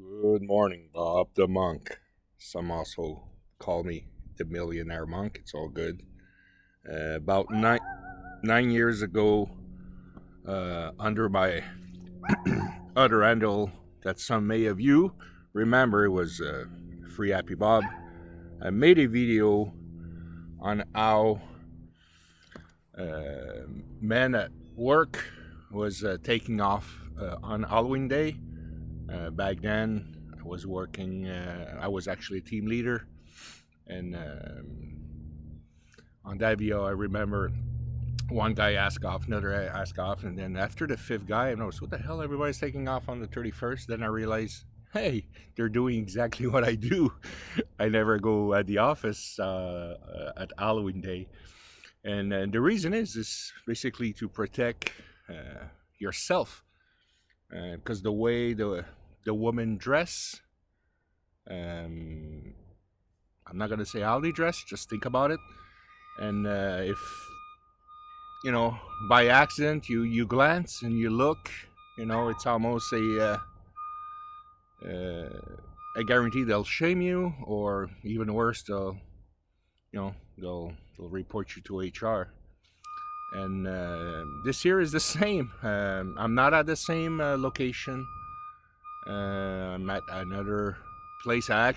Good morning, Bob the Monk. Some also call me the Millionaire Monk. It's all good. About 9 years ago, under my other handle that some may of you remember, it was Free Happy Bob. I made a video on how men at work was taking off on Halloween Day. Back then, I was working. I was actually a team leader, and on that video, I remember one guy asked off, another asked off, and then after the fifth guy, I noticed, what the hell, everybody's taking off on the 31st. Then I realized, hey, they're doing exactly what I do. I never go at the office at Halloween Day, and the reason is basically to protect yourself, because the way the women dress, I'm not gonna say how they dress. Just think about it, and if by accident you glance and you look, it's almost a guarantee they'll shame you, or even worse, they'll report you to HR. And this year is the same. I'm not at the same location. I'm at another place. I'm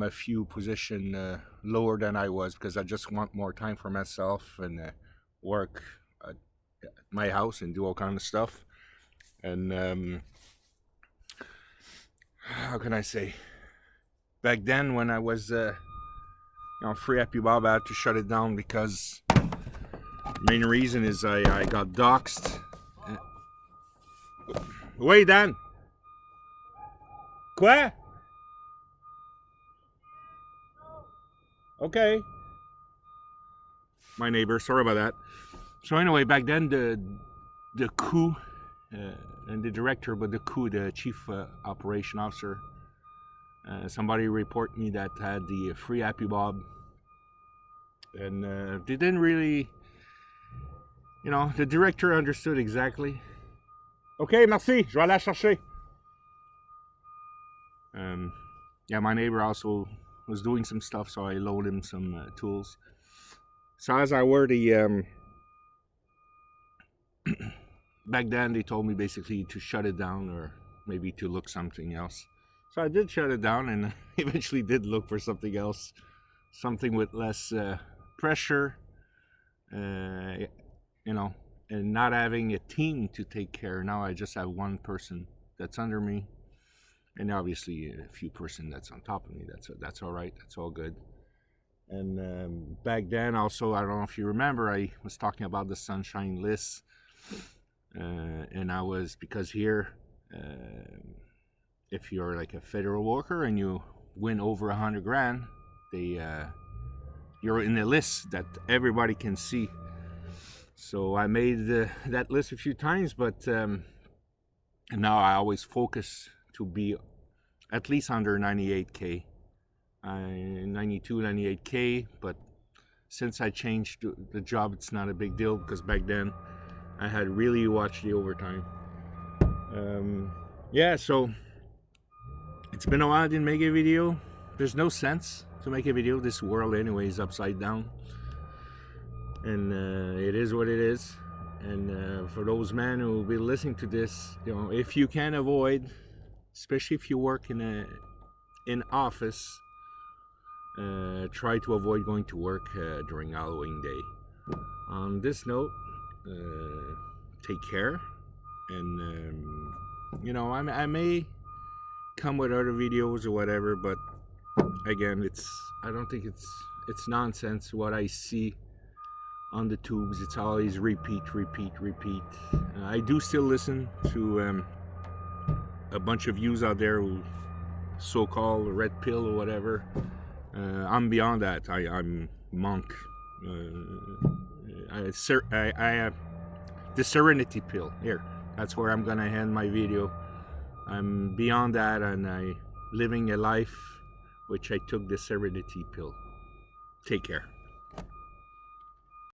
a few position lower than I was, because I just want more time for myself and work at my house and do all kind of stuff. And how can I say? Back then, when I was Free Happy Bob, I had to shut it down because main reason is I got doxxed. Oui, Dan. Quoi? Okay. My neighbor, sorry about that. So anyway, back then the coup and the director, but the coup, the chief operation officer, somebody report me that had the Free Happy Bob, and they didn't really, the director understood exactly. Okay, merci, je vais aller la chercher. Yeah, my neighbor also was doing some stuff, so I loaned him some tools. So as I were the back then, they told me basically to shut it down, or maybe to look something else. So I did shut it down, and eventually did look for something else, something with less pressure, and not having a team to take care. Now I just have one person that's under me, and obviously a few person that's on top of me. That's all right. That's all good. And back then, also, I don't know if you remember, I was talking about the sunshine list, and I was, because here, if you're like a federal worker and you win over 100 grand, you're in a list that everybody can see. So I made that list a few times, but now I always focus to be at least under 98K, 92, 98K. But since I changed the job, it's not a big deal, because back then I had really watched the overtime. Yeah, so it's been a while I didn't make a video. There's no sense to make a video. This world anyway is upside down, and it is what it is. And for those men who will be listening to this, if you can avoid, especially if you work in office, try to avoid going to work during Halloween Day. On this note, take care, and I may come with other videos or whatever, but again, I don't think it's nonsense what I see on the tubes. It's always repeat. I do still listen to a bunch of yous out there who so-called red pill or whatever. I'm beyond that. I'm monk. I have the serenity pill. Here, that's where I'm gonna end my video. I'm beyond that, and I living a life which I took the serenity pill. Take care.